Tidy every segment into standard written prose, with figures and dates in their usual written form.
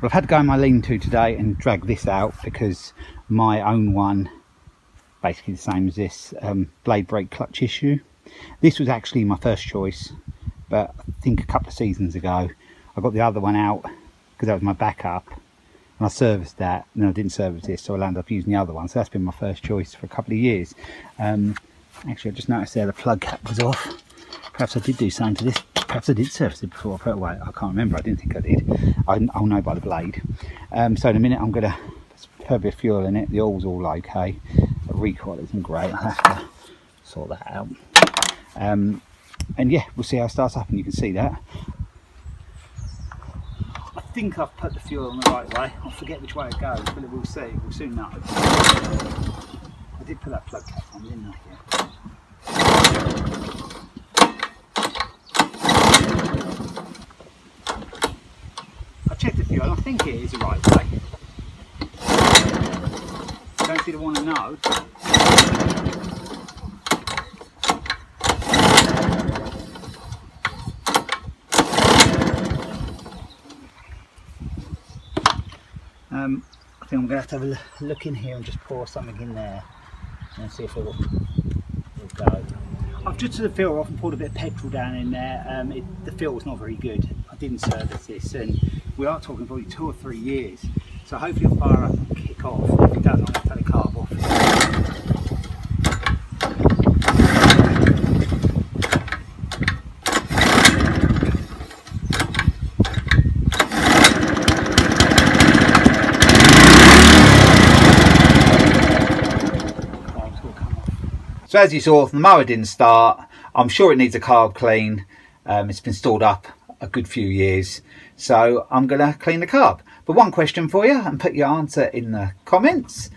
Well, I've had to go in my lean-to today and drag this out because my own one, basically the same as this, blade brake clutch issue. This was actually my first choice, but I think a couple of seasons ago I got the other one out because that was my backup, and I serviced that, and I didn't service this, so I ended up using the other one. So that's been my first choice for a couple of years. Actually, I just noticed there the plug cap was off. Perhaps I did do something to this. Perhaps I did service it before I put it away. I can't remember. I didn't think I did. I'll know by the blade. So in a minute I'm going to put a bit of fuel in it. The oil's all okay. The recoil isn't great. I'll have to sort that out. And yeah, we'll see how it starts up, and you can see that. I think I've put the fuel on the right way. I'll forget which way it goes, but we'll see. We'll soon know. I did put that plug cap on, didn't I? Yeah. Check the fuel, I think it is the right way. Don't seem to want to know. I think I'm going to have a look in here and just pour something in there and see if it will go. I've just took the filter off and poured a bit of petrol down in there. The filter's not very good. I didn't service this, and we are talking probably 2 or 3 years. So hopefully it'll fire up and kick off. If it doesn't, I'll have to take the carb off. So as you saw, the mower didn't start. I'm sure it needs a carb clean. It's been stored up a good few years, so I'm going to clean the carb. But one question for you, and put your answer in the comments.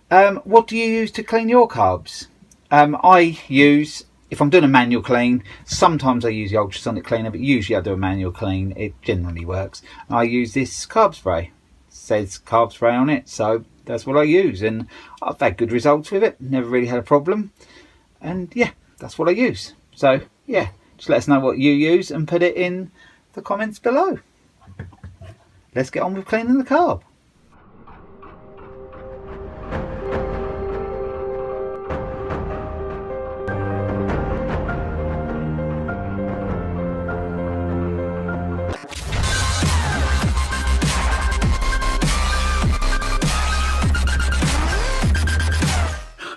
What do you use to clean your carbs? I use, if I'm doing a manual clean, sometimes I use the ultrasonic cleaner, but usually I do a manual clean. It generally works. I use this carb spray. It says carb spray on it, so that's what I use, and I've had good results with it. Never really had a problem. And yeah, that's what I use. So yeah, just let us know what you use and put it in the comments below. Let's get on with cleaning the carb.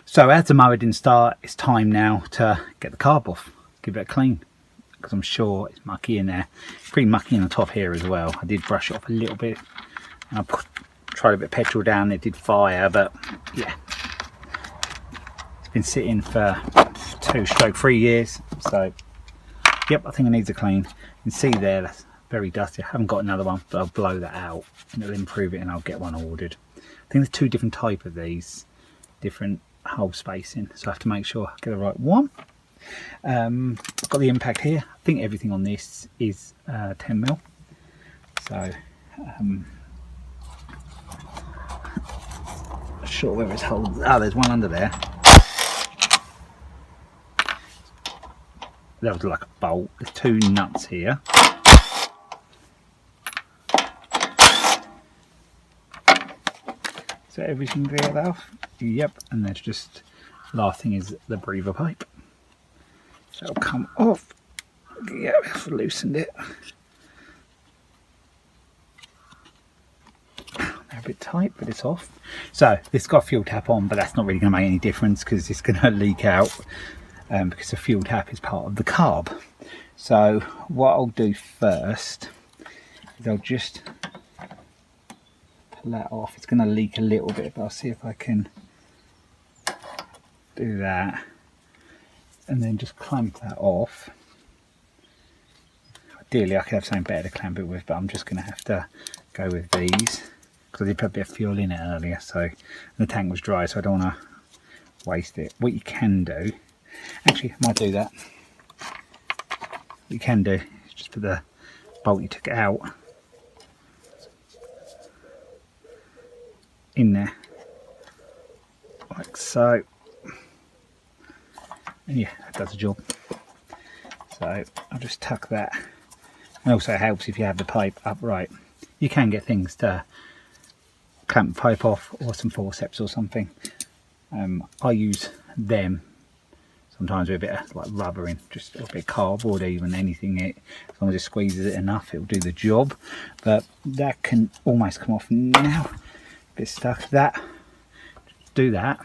So as the mower didn't start, it's time now to get the carb off, give it a clean, because I'm sure it's mucky in there. It's pretty mucky in the top here as well. I did brush it off a little bit, and I tried a bit of petrol down. It did fire, but yeah, it's been sitting for 2-3 years. So yep, I think it needs a clean. You can see there, that's very dusty. I haven't got another one, but I'll blow that out and it'll improve it, and I'll get one ordered. I think there's 2 different types of these, different hole spacing, so I have to make sure I get the right one. I've got the impact here. I think everything on this is 10mm, so not sure where it's holding. There's one under there. That was like a bolt. There's 2 nuts here. So everything cleared off. Yep, and there's just, last thing is the breather pipe. So it'll come off. Yeah, I've loosened it. They're a bit tight, but it's off. So this has got a fuel tap on, but that's not really going to make any difference because it's going to leak out because the fuel tap is part of the carb. So what I'll do first is I'll just pull that off. It's going to leak a little bit, but I'll see if I can do that and then just clamp that off. Ideally I could have something better to clamp it with, but I'm just going to have to go with these because I did put a bit of fuel in it earlier, so the tank was dry, so I don't want to waste it. What you can do, actually I might do that, what you can do is just put the bolt you took out in there like so, and yeah, that does the job. So I'll just tuck that, and also it helps if you have the pipe upright. you can get things to clamp the pipe off, or some forceps or something. I use them sometimes with a bit of like rubber in, just a bit of cardboard, even anything. As long as it squeezes it enough, it'll do the job. But that can almost come off now. A bit stuck. That, do that,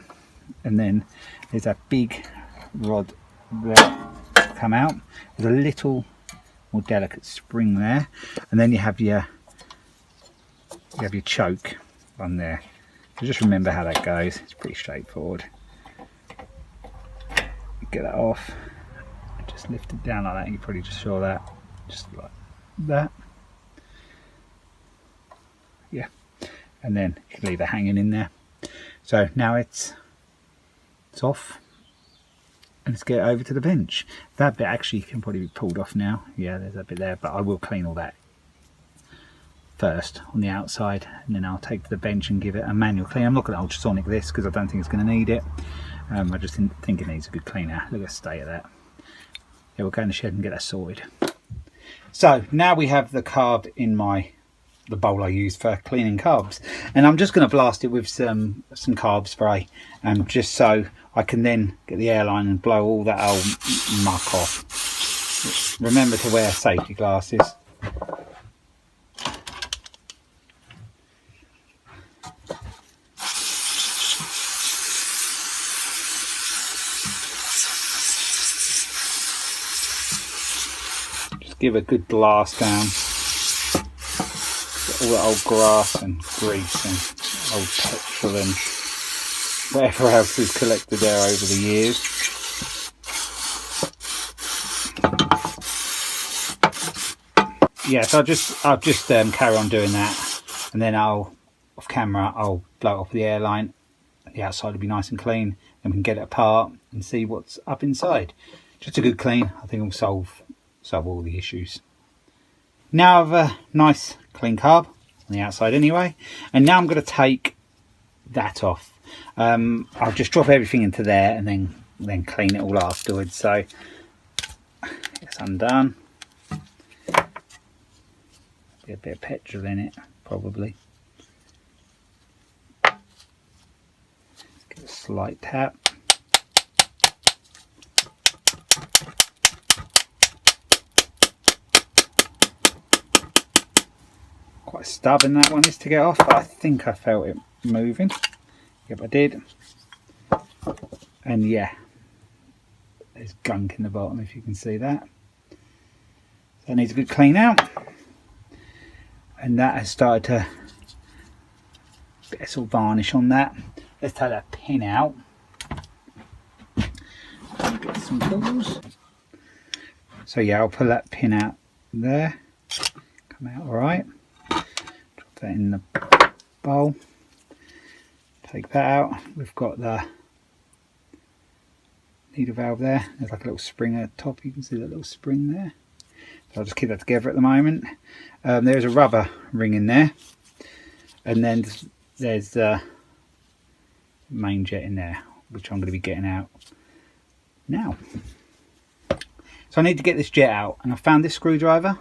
and then there's a big rod there come out. There's a little more delicate spring there, and then you have your choke on there. So just remember how that goes. It's pretty straightforward. Get that off, just lift it down like that. You probably just saw that, just like that. Yeah, and then you can leave it hanging in there. So now it's off, and let's get it over to the bench. That bit actually can probably be pulled off now. Yeah, there's a bit there, but I will clean all that first on the outside, and then I'll take to the bench and give it a manual clean. I'm not going to ultrasonic this because I don't think it's going to need it. I just think it needs a good cleaner. Look at the state of that. Yeah, we'll go in the shed and get that sorted. So now we have the carb in the bowl I use for cleaning carbs, and I'm just going to blast it with some carb spray, just so I can then get the airline and blow all that old muck off. Remember to wear safety glasses. Give a good blast down. Get all that old grass and grease and old petrol and whatever else is collected there over the years. Yeah, so I'll just carry on doing that, and then off camera I'll blow it off the airline. The outside will be nice and clean, and we can get it apart and see what's up inside. Just a good clean, I think, will solve all the issues. Now I have a nice clean carb on the outside anyway, and now I'm going to take that off. I'll just drop everything into there and then clean it all afterwards. So it's undone. Be a bit of petrol in it probably. Let's give it a slight tap. Quite stubborn that one is to get off, but I think I felt it moving. Yep, I did. And yeah, there's gunk in the bottom, if you can see that. So it needs a good clean out, and that has started to get some varnish on that. Let's take that pin out. Get some tools. So yeah, I'll pull that pin out there. Come out all right. That in the bowl, take that out. We've got the needle valve there. There's like a little spring at the top, you can see that little spring there. So I'll just keep that together at the moment. There's a rubber ring in there, and then there's the main jet in there, which I'm going to be getting out now. So I need to get this jet out, and I found this screwdriver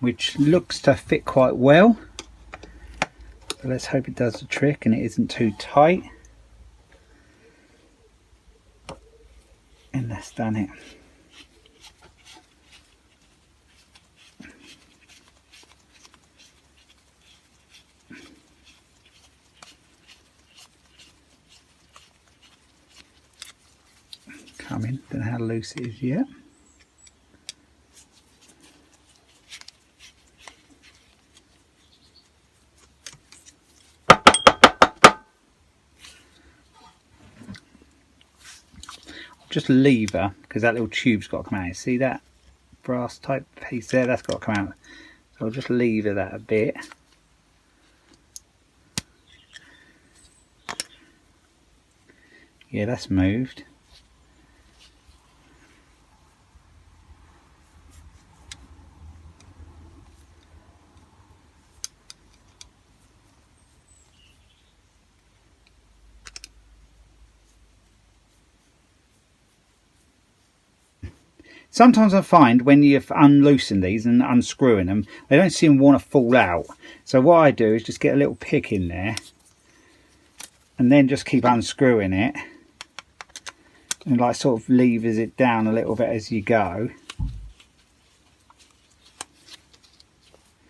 which looks to fit quite well. So let's hope it does the trick and it isn't too tight. And that's done it. Come in, don't know how loose it is yet. Just lever, because that little tube's got to come out. See that brass type piece there? That's got to come out. So I'll just lever that a bit. Yeah, that's moved. Sometimes I find when you've unloosened these and unscrewing them, they don't seem to want to fall out. So what I do is just get a little pick in there and then just keep unscrewing it, and like sort of levers it down a little bit as you go.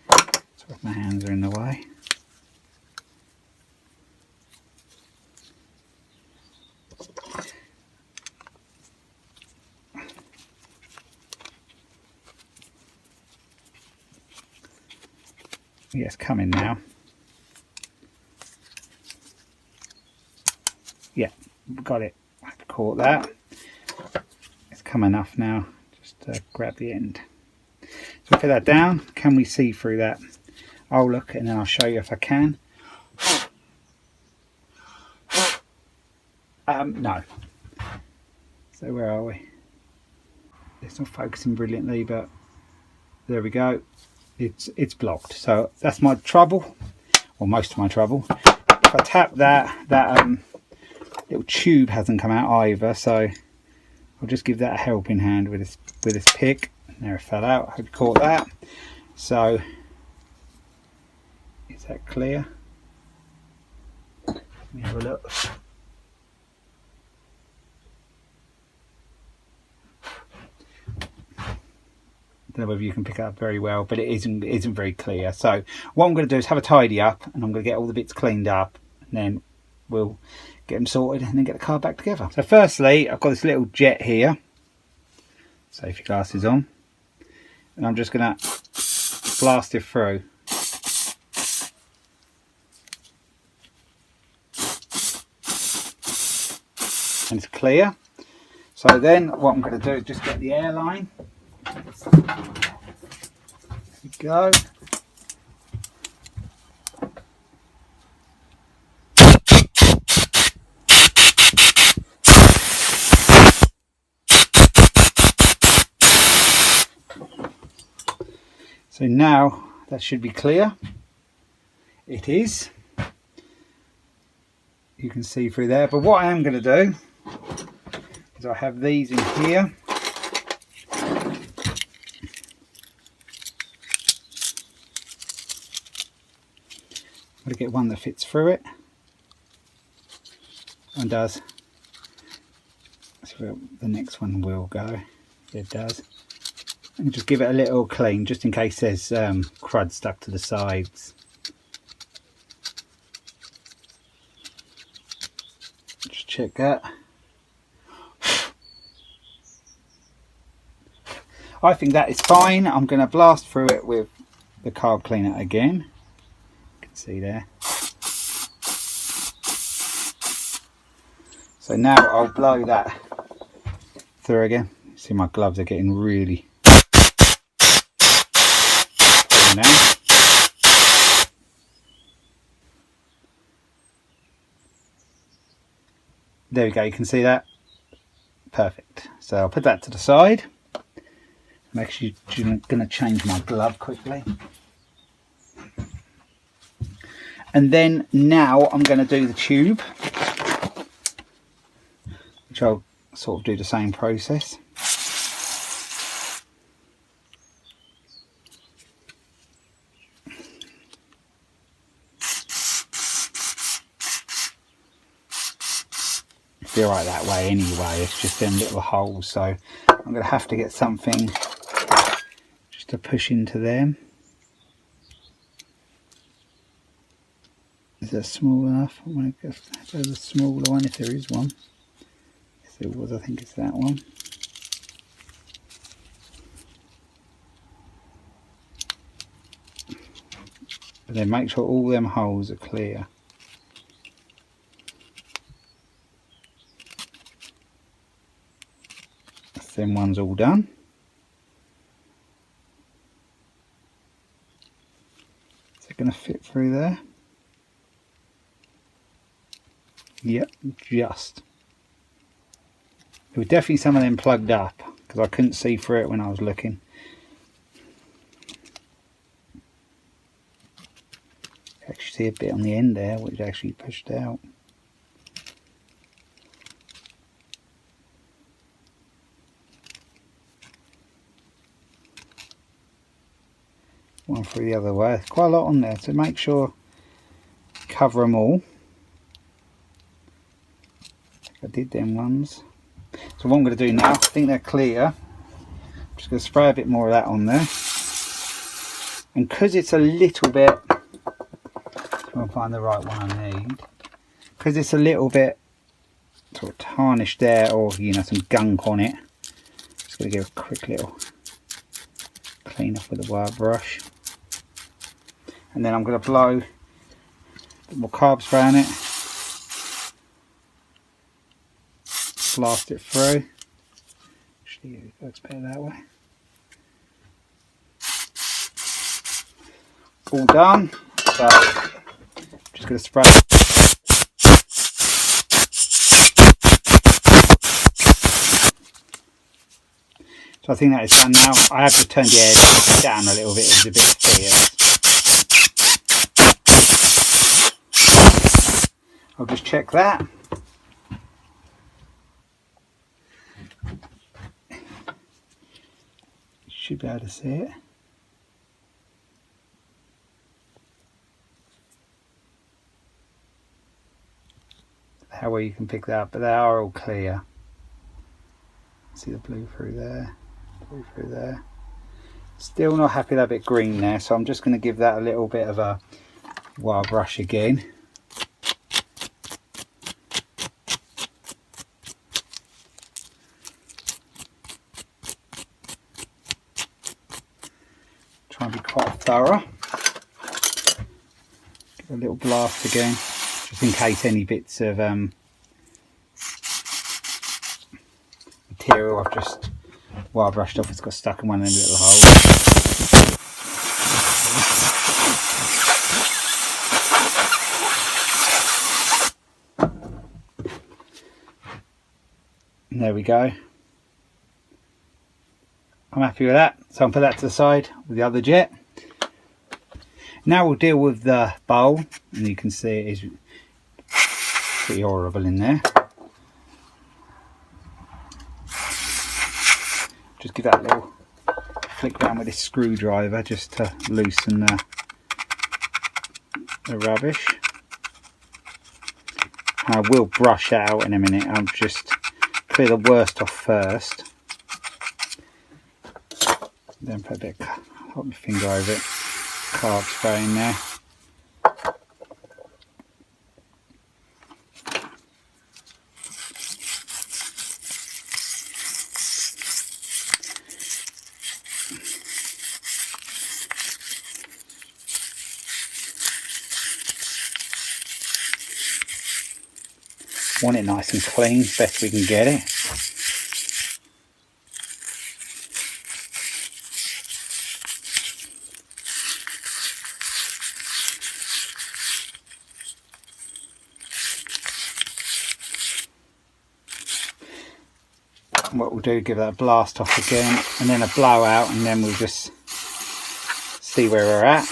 Sorry if my hands are in the way. Yeah, it's coming now. Yeah, got it. I caught that. It's come enough now. Just grab the end. So put that down. Can we see through that? I'll look and then I'll show you if I can. No. So where are we? It's not focusing brilliantly, but there we go. It's blocked. So that's my trouble, or most of my trouble. If I tap that little tube hasn't come out either, so I'll just give that a helping hand with this pick. There, it fell out. I hope you caught that. So is that clear? Let me have a look. I don't know whether you can pick it up very well, but it isn't very clear. So what I'm going to do is have a tidy up, and I'm going to get all the bits cleaned up, and then we'll get them sorted and then get the car back together. So firstly, I've got this little jet here, safety glasses on, and I'm just going to blast it through. And it's clear. So then what I'm going to do is just get the air line. There we go. So now that should be clear. It is. You can see through there. But what I am going to do is I have these in here. I'm going to get one that fits through it. And does. So the next one will go. It does. And just give it a little clean, just in case there's crud stuck to the sides. Just check that. I think that is fine. I'm going to blast through it with the carb cleaner again. You can see there. So now I'll blow that through again. See, my gloves are getting really now. There we go, you can see that. Perfect. So I'll put that to the side. I'm actually going to change my glove quickly. And then now I'm going to do the tube, which I'll sort of do the same process. Be alright that way anyway, it's just them little holes, so I'm going to have to get something just to push into them. Is that small enough? I'm going to go the smaller one if there is one. If there was, I think it's that one. But then make sure all them holes are clear. Them ones all done. Is it going to fit through there? Yep, just. There were definitely some of them plugged up because I couldn't see through it when I was looking. Actually see a bit on the end there which actually pushed out. Going through the other way. There's quite a lot on there, so make sure cover them all. I did them ones. So what I'm going to do now, I think they're clear. I'm just going to spray a bit more of that on there. And because it's a little bit, I'll find the right one I need. Because it's a little bit sort of tarnished there, or you know, some gunk on it. Just going to give a quick little clean off with a wire brush. And then I'm going to blow a bit more carb spray on it. Blast it through. Actually, it works better that way. All done. So, just going to spray. So I think that is done now. I have to turn the air down a little bit. It was a bit fierce. I'll just check that. Should be able to see it. How well you can pick that up, but they are all clear. See the blue through there, blue through there. Still not happy with that bit green there, so I'm just going to give that a little bit of a wire brush again. Try and be quite thorough. Give a little blast again, just in case any bits of material I've just wire brushed off, it's got stuck in one of them little holes. And there we go. I'm happy with that, so I'll put that to the side with the other jet. Now we'll deal with the bowl, and you can see it is pretty horrible in there. Just give that a little flick around with this screwdriver just to loosen the rubbish. I will brush out in a minute. I'll just clear the worst off first. Then put a bit of, hold my finger over it, carb spray in there. Want it nice and clean, best we can get it. What we'll do, give that a blast off again, and then a blowout, and then we'll just see where we're at.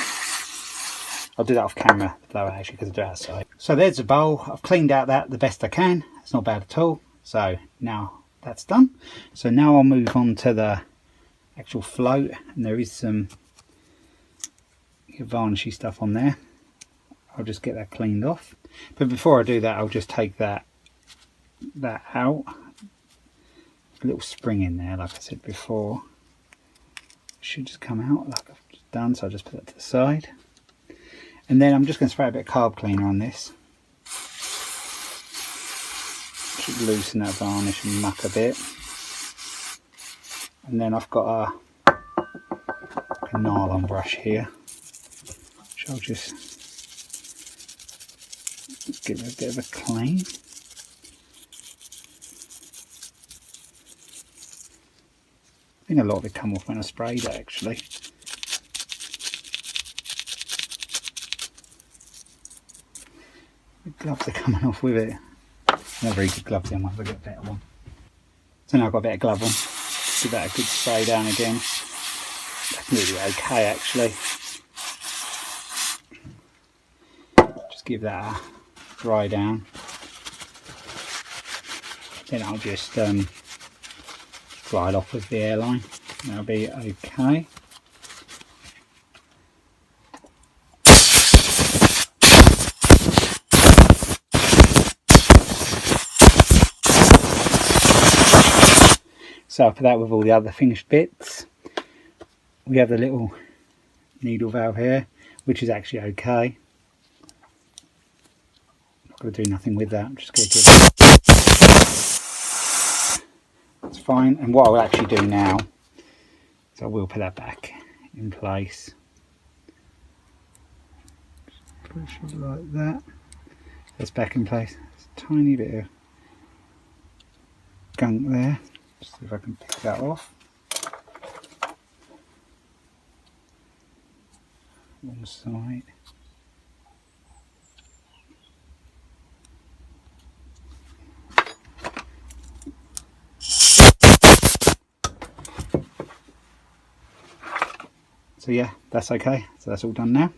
I'll do that off camera, the blowout actually, because I do it outside. So there's the bowl. I've cleaned out that the best I can. It's not bad at all. So now that's done. So now I'll move on to the actual float, and there is some varnishy stuff on there. I'll just get that cleaned off. But before I do that, I'll just take that out. A little spring in there, like I said before. It should just come out like I've just done, so I'll just put that to the side. And then I'm just going to spray a bit of carb cleaner on this. Should loosen that varnish and muck a bit. And then I've got a nylon brush here, which I'll just give it a bit of a clean. I think a lot of it come off when I sprayed it actually. The gloves are coming off with it. Not very good gloves then, I'll get a better one. So now I've got a better glove on. Give that a good spray down again. That's nearly okay actually. Just give that a dry down. Then I'll just glide off with the airline. That'll be okay. So for that, with all the other finished bits, we have the little needle valve here, which is actually okay. Not going to do nothing with that. I'm just going to give it. It's fine. And what I'll actually do now is I will put that back in place. Just push it like that. That's back in place. There's a tiny bit of gunk there. Just see if I can pick that off. One side. So yeah, that's okay. So that's all done now.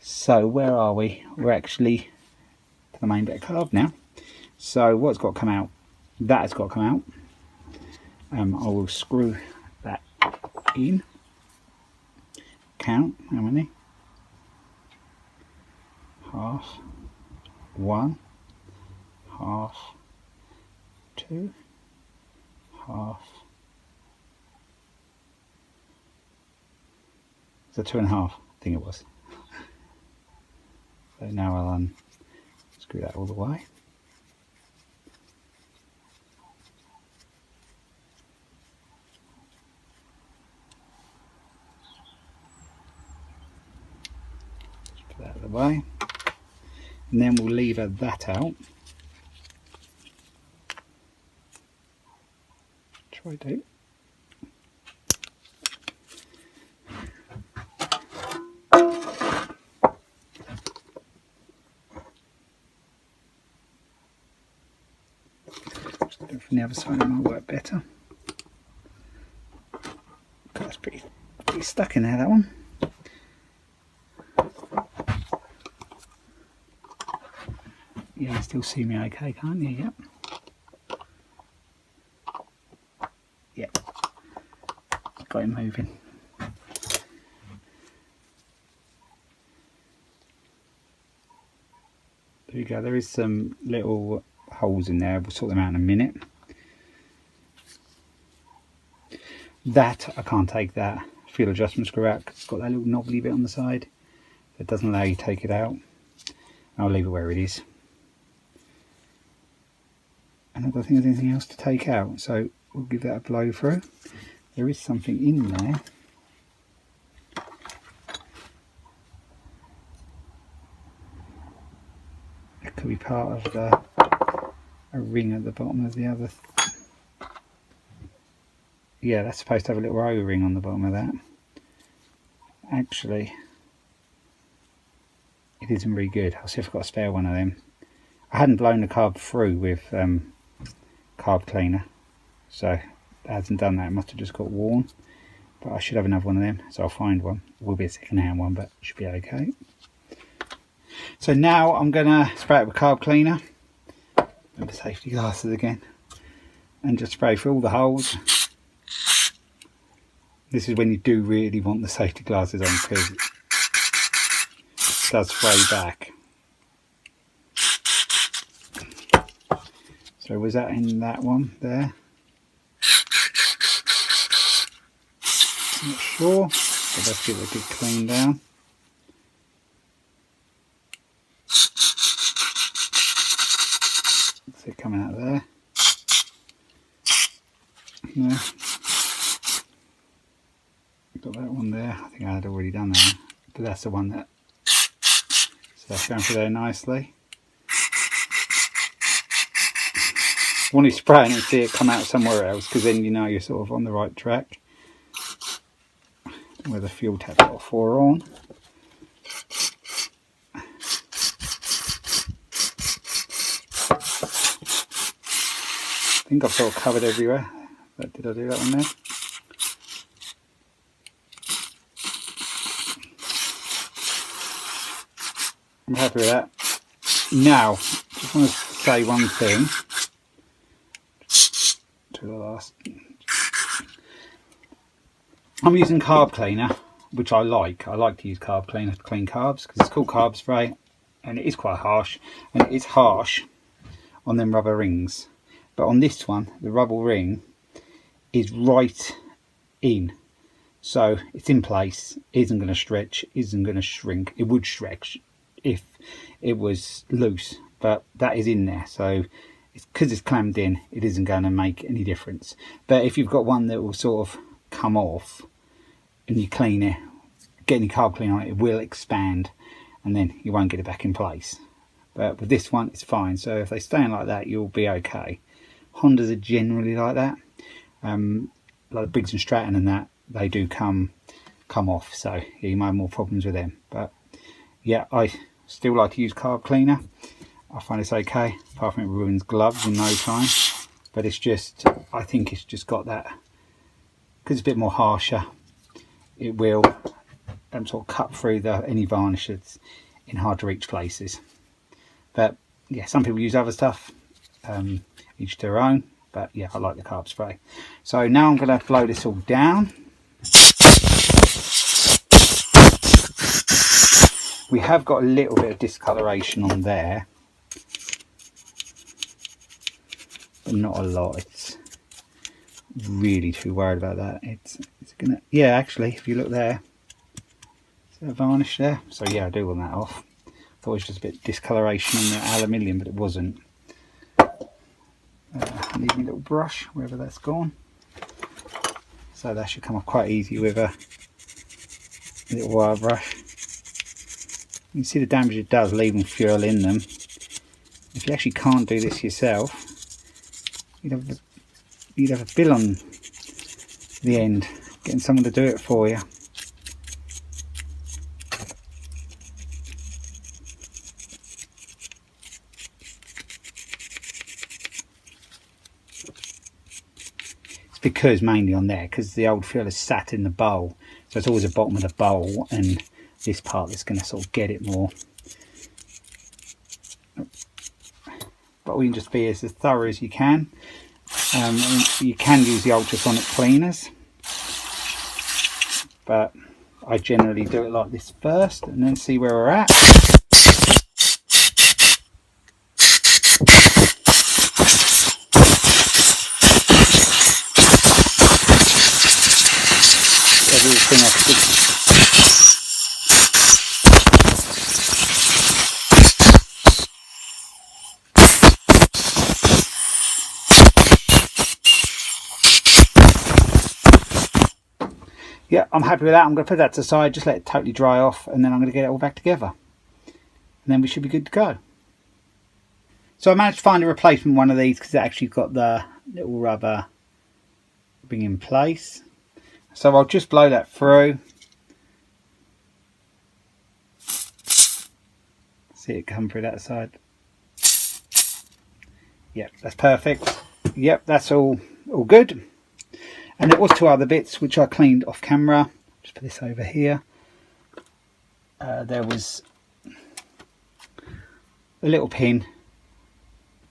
So where are we? We're actually to the main bit of carb now. So what's got to come out? That has got to come out. I will screw that in. Count how many? Half, one, half, two, half. So 2.5, I think it was. So now I'll unscrew that all the way. Put that out of the way. And then we'll lever that out. Try to. From the other side, it might work better. That's pretty stuck in there, that one. Yeah, you still see me okay, can't you? Yep. Yep. Got him moving. There you go. There is some little holes in there. We'll sort them out in a minute. That, I can't take that fuel adjustment screw out because it's got that little knobbly bit on the side that doesn't allow you to take it out. I'll leave it where it is. And I don't think there's anything else to take out, so we'll give that a blow through. There is something in there. It could be part of a ring at the bottom of the other. Yeah, that's supposed to have a little O-ring on the bottom of that. Actually, it isn't very good. I'll see if I've got a spare one of them. I hadn't blown the carb through with carb cleaner, so it hasn't done that. It must have just got worn, but I should have another one of them, so I'll find one. It will be a second-hand one, but it should be okay. So now I'm going to spray it with carb cleaner and the safety glasses again, and just spray through all the holes. This is when you do really want the safety glasses on, because it does spray back. So was that in that one there? Not sure, but let's give it a good clean down. That's it coming out of there. No. Got that one there. I think I had already done that, but that's the one that. So that's going through there nicely. When you spray it and see it come out somewhere else, because then you know you're sort of on the right track. Where the fuel tap off or on. I think I've sort of covered everywhere. But did I do that one there? I'm happy with that. Now, just want to say one thing. To the last. I'm using carb cleaner, which I like. I like to use carb cleaner to clean carbs because it's called carb spray, and it is quite harsh, and it is harsh on them rubber rings. But on this one, the rubber ring is right in, so it's in place, isn't going to stretch, isn't going to shrink. It would stretch if it was loose, but that is in there, so it's because it's clamped in, it isn't going to make any difference. But if you've got one that will sort of come off and you clean it, get any carb cleaner on it, it will expand and then you won't get it back in place. But with this one it's fine, so if they stay in like that you'll be okay. Hondas are generally like that, like the Briggs and Stratton and that, they do come off, so yeah, you might have more problems with them. But yeah, I still like to use carb cleaner. I find it's okay, apart from it ruins gloves in no time. But it's just, I think it's just got that, because it's a bit more harsher, it will sort of cut through any varnishes in hard to reach places. But yeah, some people use other stuff, each to their own. But yeah, I like the carb spray. So now I'm going to blow this all down. We have got a little bit of discoloration on there, but not a lot. It's really too worried about that. It's gonna, yeah, actually, if you look there, is there a varnish there? So yeah, I do want that off. Thought it was just a bit of discoloration on the aluminium, but it wasn't. I need my little brush wherever that's gone. So that should come off quite easy with a little wire brush. You can see the damage it does leaving fuel in them. If you actually can't do this yourself, you'd have a bill on the end, getting someone to do it for you. It's because mainly on there, because the old fuel is sat in the bowl, so it's always the bottom of the bowl and this part that's going to sort of get it more. But we can just be as thorough as you can. You can use the ultrasonic cleaners, but I generally do it like this first and then see where we're at. Everything I could. Yeah, I'm happy with that. I'm going to put that to the side, just let it totally dry off, and then I'm going to get it all back together. And then we should be good to go. So I managed to find a replacement one of these because it actually got the little rubber being in place. So I'll just blow that through. See it come through that side. Yep, that's perfect. Yep, that's all good. And there was two other bits which I cleaned off camera. Just put this over here. There was a little pin,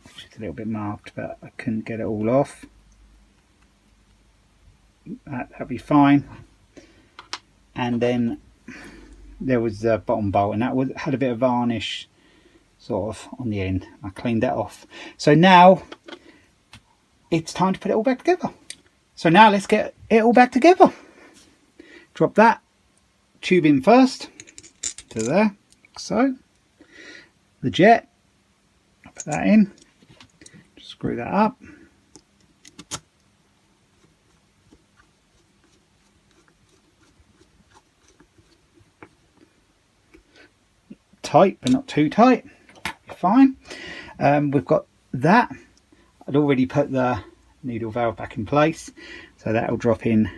which is a little bit marked, but I couldn't get it all off. That'll be fine. And then there was the bottom bolt, and that had a bit of varnish sort of on the end. I cleaned that off. So now it's time to put it all back together. So now let's get it all back together. Drop that tube in first to there, like so. The jet, I'll put that in, just screw that up. Tight, but not too tight. Fine. We've got that. I'd already put the needle valve back in place, so that will drop in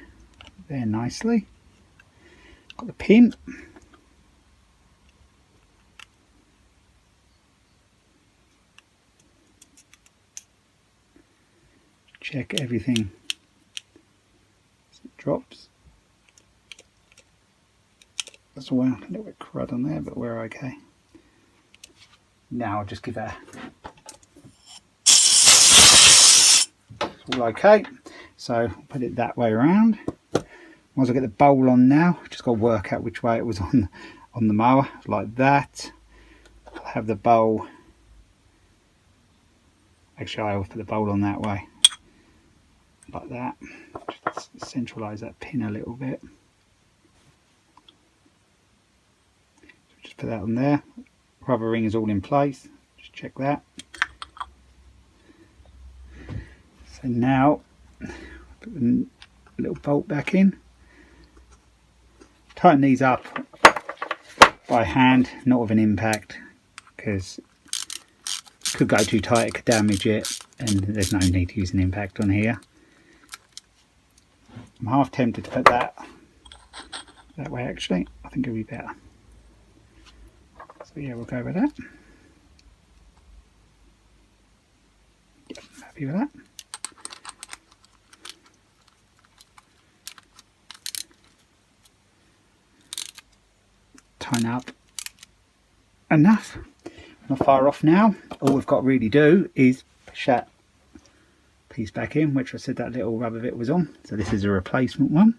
there nicely. Got the pin. Check everything as it drops. That's all a little bit crud on there, but we're okay. Now I'll just give that. It's all okay. So put it that way around. Once I get the bowl on now, just got to work out which way it was on the mower, like that. I'll have the bowl. Actually, I always put the bowl on that way. like that. Just centralise that pin a little bit. Just put that on there. Rubber ring is all in place. Just check that. So now put the little bolt back in. Tighten these up by hand, not with an impact, because it could go too tight, it could damage it, and there's no need to use an impact on here. I'm half tempted to put that way actually. I think it'll be better. So yeah, we'll go with that. Yep, happy with that. Tighten up enough. Not far off now. All we've got to really do is push that piece back in, which I said that little rubber bit was on. So this is a replacement one.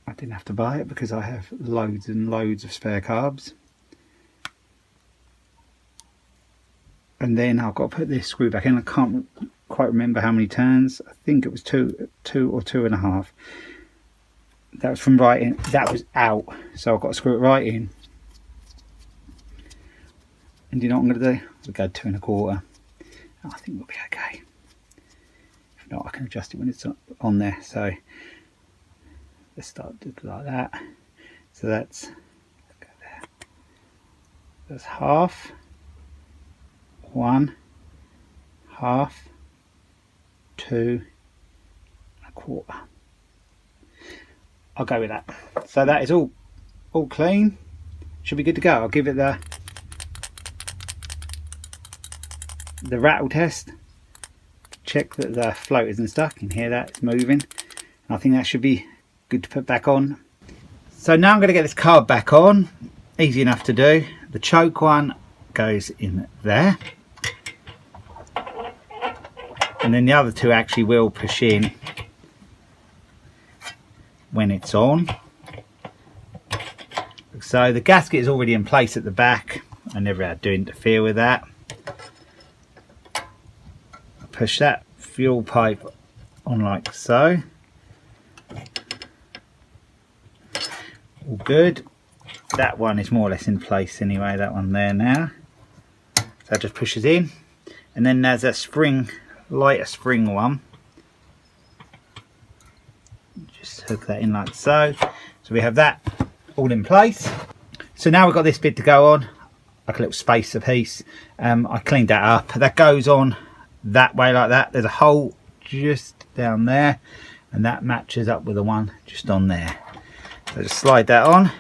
I didn't have to buy it because I have loads and loads of spare carbs. And then I've got to put this screw back in. I can't quite remember how many turns. I think it was two or 2.5. That was from right in, that was out, so I've got to screw it right in. And you know what I'm going to do? We'll go 2.25. I think we'll be okay. If not, I can adjust it when it's on there. So let's start to do like that. So that's, go there. That's half, 1, half, 2.25. I'll go with that. So that is all clean. Should be good to go. I'll give it the rattle test. Check that the float isn't stuck. You can hear that it's moving. And I think that should be good to put back on. So now I'm going to get this carb back on. Easy enough to do. The choke one goes in there. And then the other two actually will push in when it's on. So the gasket is already in place at the back. I never had to interfere with that. Push that fuel pipe on like so. All good. That one is more or less in place anyway, that one there now. So that just pushes in. And then there's a spring, lighter spring one. Just hook that in like so. So we have that all in place. So now we've got this bit to go on, like a little spacer piece. I cleaned that up. That goes on that way like that. There's a hole just down there, and that matches up with the one just on there. So just slide that on.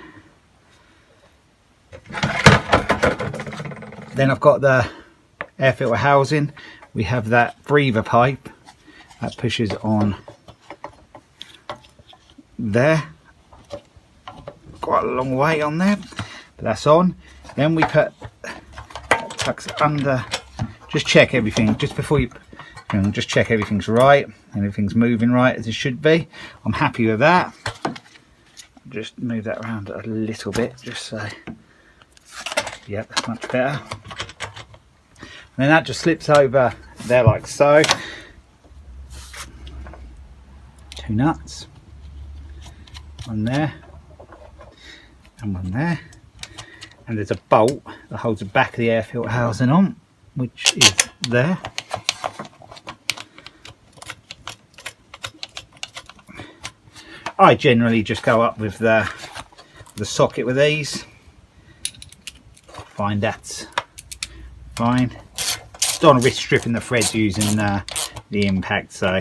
Then I've got the air filter housing. We have that breather pipe that pushes on there. Quite a long way on there, but that's on. Then we put that tucks under. Just check everything just before you just check everything's right and everything's moving right as it should be. I'm happy with that. Just move that around a little bit just so, yeah, that's much better. And then that just slips over there like so. 2 nuts, one there and one there, and there's a bolt that holds the back of the air filter housing on, which is there. I generally just go up with the socket with these. Find that's fine. Don't want to risk stripping the threads using the impact, so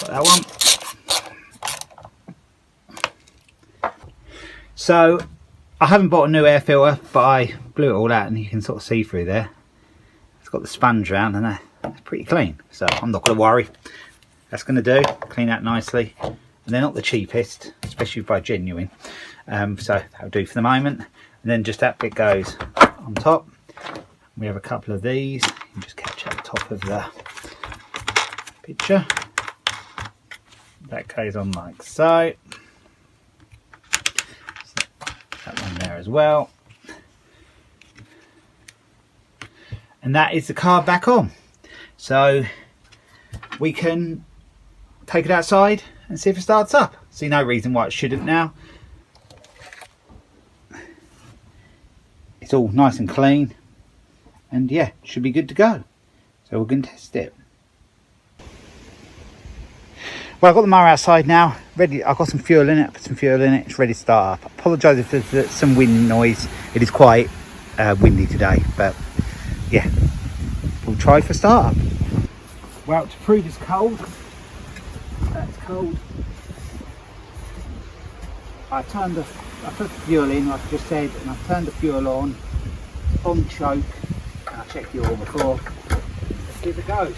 that one. So I haven't bought a new air filter, but I blew it all out and you can sort of see through there. It's got the sponge around and it's pretty clean, so I'm not going to worry. That's going to do, clean out nicely. And they're not the cheapest, especially by genuine, so that'll do for the moment. And then just that bit goes on top. We have a couple of these. You can just catch at the top of the picture. that goes on like so. That one there as well. And that is the carb back on. So we can take it outside and see if it starts up. See no reason why it shouldn't now. It's all nice and clean. And yeah, should be good to go. So we're going to test it. Well, I've got the mower outside now, ready. I've got some fuel in it, put some fuel in it, it's ready to start up. I apologise if there's some wind noise. It is quite windy today, but yeah, we'll try for start up. Well, to prove it's cold, that's cold. I put the fuel in, like I just said, and I turned the fuel on choke, and I checked the oil before. Let's see if it goes.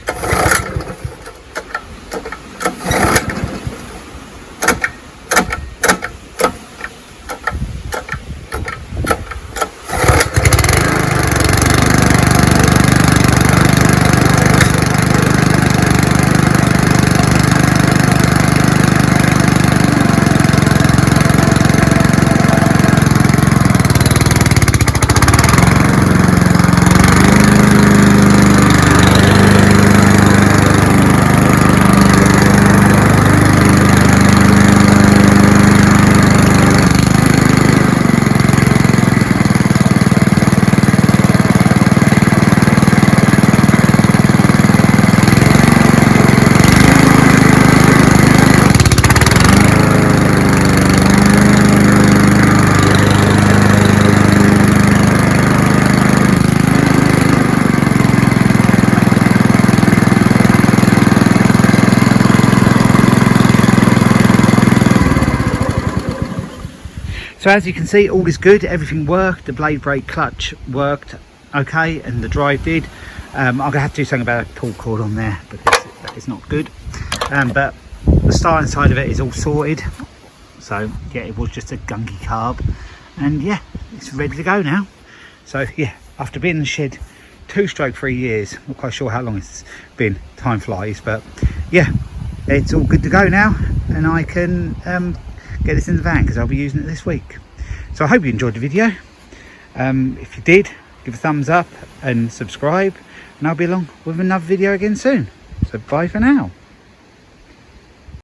So as you can see, all is good, everything worked, the blade brake clutch worked okay, and the drive did. I'm going to have to do something about a pull cord on there because that is not good. But the starting side of it is all sorted. So yeah, it was just a gunky carb. And yeah, it's ready to go now. So yeah, after being in the shed 2-3 years, not quite sure how long it's been, time flies, but yeah, it's all good to go now. And I can get this in the van because I'll be using it this week. So I hope you enjoyed the video. If you did, give a thumbs up and subscribe, and I'll be along with another video again soon. So bye for now.